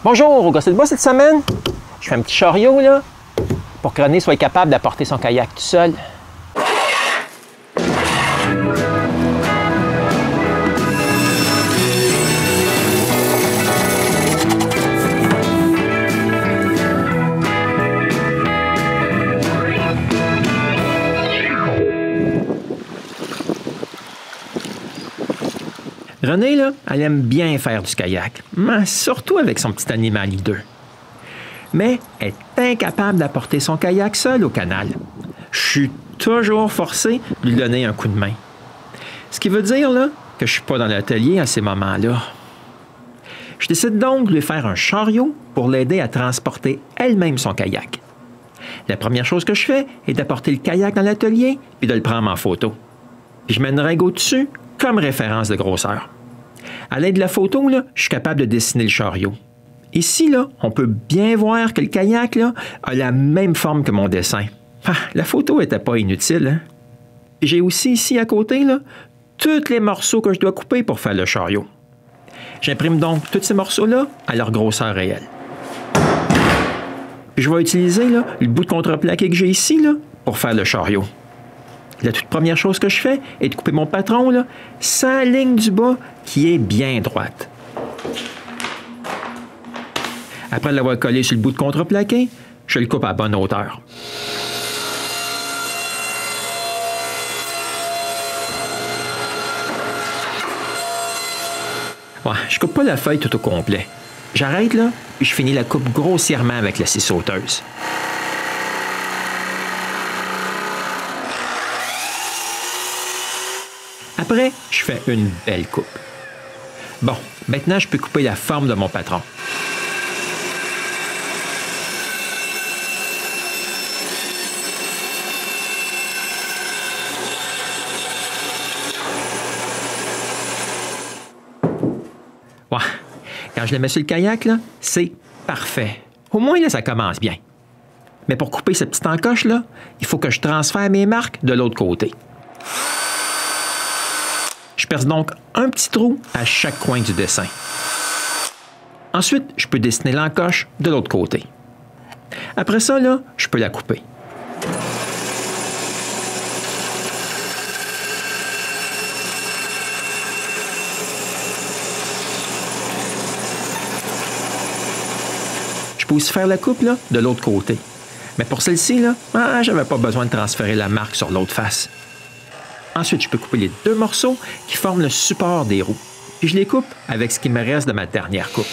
Bonjour, au Gosset de Bois cette semaine. Je fais un petit chariot là, pour que René soit capable d'apporter son kayak tout seul. René, là, elle aime bien faire du kayak, mais surtout avec son petit animal hideux. Mais elle est incapable d'apporter son kayak seul au canal. Je suis toujours forcé de lui donner un coup de main. Ce qui veut dire là, que je ne suis pas dans l'atelier à ces moments-là. Je décide donc de lui faire un chariot pour l'aider à transporter elle-même son kayak. La première chose que je fais est d'apporter le kayak dans l'atelier puis de le prendre en photo. Puis je mets une règle au-dessus comme référence de grosseur. À l'aide de la photo, là, je suis capable de dessiner le chariot. Ici, là, on peut bien voir que le kayak là, a la même forme que mon dessin. Ah, la photo n'était pas inutile. Hein? J'ai aussi ici à côté là, tous les morceaux que je dois couper pour faire le chariot. J'imprime donc tous ces morceaux-là à leur grosseur réelle. Puis je vais utiliser là, le bout de contreplaqué que j'ai ici là, pour faire le chariot. La toute première chose que je fais est de couper mon patron là, sans ligne du bas qui est bien droite. Après l'avoir collé sur le bout de contreplaqué, je le coupe à bonne hauteur. Ouais, je coupe pas la feuille tout au complet. J'arrête là, et je finis la coupe grossièrement avec la scie sauteuse. Après, je fais une belle coupe. Bon, maintenant, je peux couper la forme de mon patron. Ouais, quand je le mets sur le kayak, là, c'est parfait. Au moins, là, ça commence bien. Mais pour couper cette petite encoche, là, il faut que je transfère mes marques de l'autre côté. Je perce donc un petit trou à chaque coin du dessin. Ensuite, je peux dessiner l'encoche de l'autre côté. Après ça, là, je peux la couper. Je peux aussi faire la coupe là, de l'autre côté. Mais pour celle-ci, là, je n'avais pas besoin de transférer la marque sur l'autre face. Ensuite, je peux couper les deux morceaux qui forment le support des roues. Puis je les coupe avec ce qui me reste de ma dernière coupe.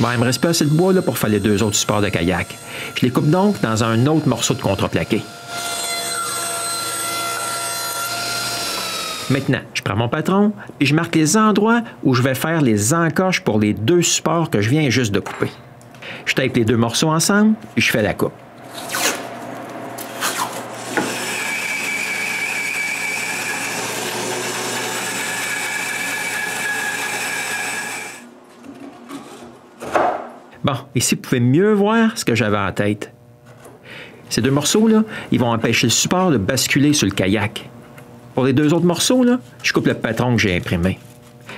Bon, il me reste pas assez de bois là, pour faire les deux autres supports de kayak. Je les coupe donc dans un autre morceau de contreplaqué. Maintenant, je prends mon patron et je marque les endroits où je vais faire les encoches pour les deux supports que je viens juste de couper. Je tape les deux morceaux ensemble et je fais la coupe. Bon, ici, vous pouvez mieux voir ce que j'avais en tête. Ces deux morceaux-là, ils vont empêcher le support de basculer sur le kayak. Pour les deux autres morceaux, là, je coupe le patron que j'ai imprimé.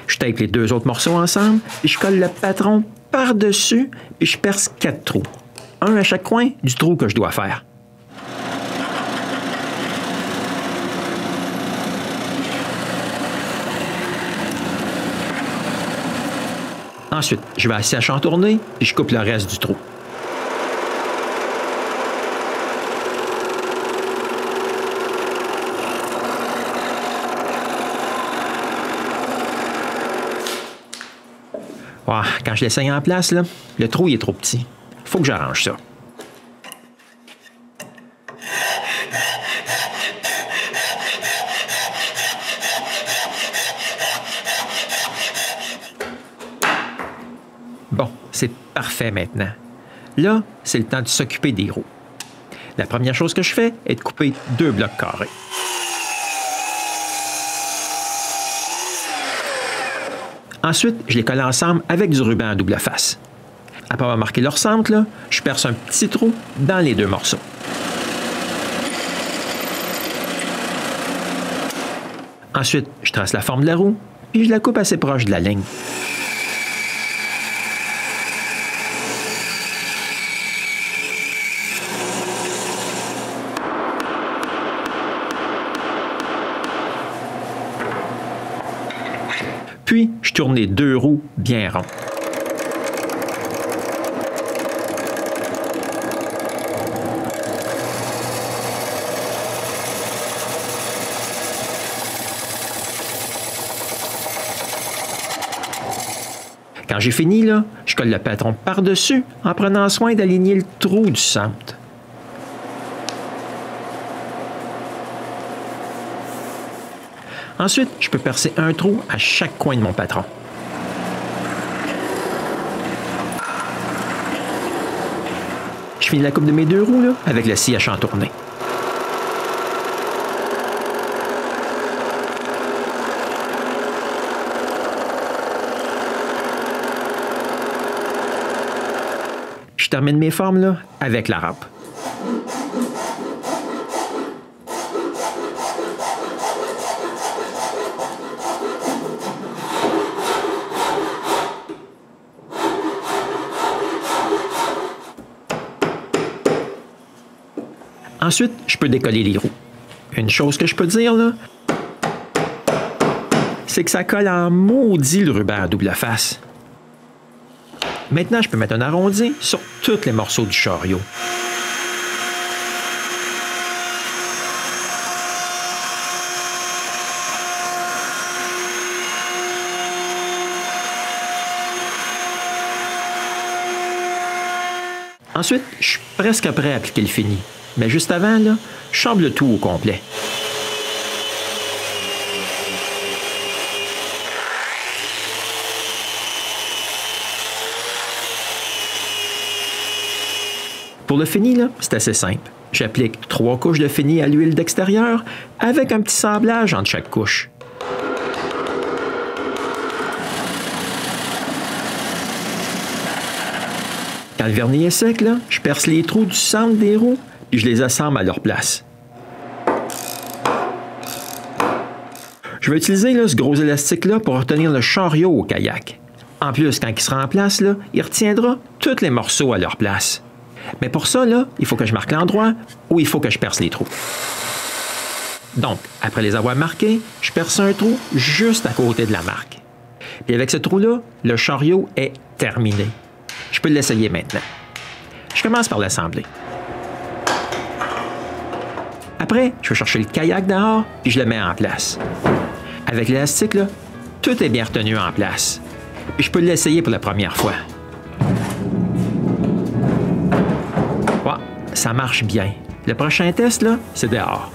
Je tape les deux autres morceaux ensemble et je colle le patron par-dessus et je perce 4 trous. Un à chaque coin du trou que je dois faire. Ensuite, je vais à sèche en tournée et je coupe le reste du trou. Oh, quand je l'essaye en place, là, le trou il est trop petit. Faut que j'arrange ça. Bon, c'est parfait maintenant. Là, c'est le temps de s'occuper des roues. La première chose que je fais est de couper 2 blocs carrés. Ensuite, je les colle ensemble avec du ruban à double face. Après avoir marqué leur centre, là, je perce un petit trou dans les 2 morceaux. Ensuite, je trace la forme de la roue, puis je la coupe assez proche de la ligne. Puis, je tourne les 2 roues bien ronds. Quand j'ai fini, là, je colle le patron par-dessus en prenant soin d'aligner le trou du centre. Ensuite, je peux percer un trou à chaque coin de mon patron. Je finis la coupe de mes 2 roues là, avec le scie à chantourner. Je termine mes formes là, avec la râpe. Ensuite, je peux décoller les roues. Une chose que je peux dire, là, c'est que ça colle en maudit le ruban à double face. Maintenant, je peux mettre un arrondi sur tous les morceaux du chariot. Ensuite, je suis presque prêt à appliquer le fini. Mais juste avant, là, je chambre le tout au complet. Pour le fini, là, c'est assez simple. J'applique 3 couches de fini à l'huile d'extérieur avec un petit sablage entre chaque couche. Quand le vernis est sec, là, je perce les trous du centre des roues et je les assemble à leur place. Je vais utiliser là, ce gros élastique-là pour retenir le chariot au kayak. En plus, quand il sera en place, là, il retiendra tous les morceaux à leur place. Mais pour ça, là, il faut que je marque l'endroit où il faut que je perce les trous. Donc, après les avoir marqués, je perce un trou juste à côté de la marque. Et avec ce trou-là, le chariot est terminé. Je peux l'essayer maintenant. Je commence par l'assembler. Après, je vais chercher le kayak dehors et je le mets en place. Avec l'élastique, là, tout est bien retenu en place. Et je peux l'essayer pour la première fois. Ouais, ça marche bien. Le prochain test, là, c'est dehors.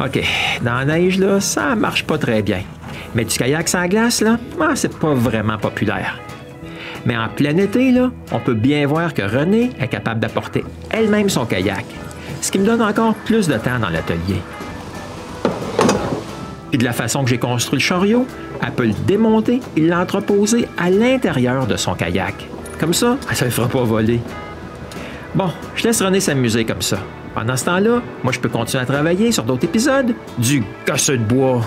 OK, dans la neige, là, ça marche pas très bien. Mais du kayak sans glace, là, c'est pas vraiment populaire. Mais en plein été, là, on peut bien voir que Renée est capable d'apporter elle-même son kayak, ce qui me donne encore plus de temps dans l'atelier. Puis de la façon que j'ai construit le chariot, elle peut le démonter et l'entreposer à l'intérieur de son kayak. Comme ça, elle ne le fera pas voler. Bon, je laisse Renée s'amuser comme ça. Pendant ce temps-là, moi, je peux continuer à travailler sur d'autres épisodes du Gosseux de bois.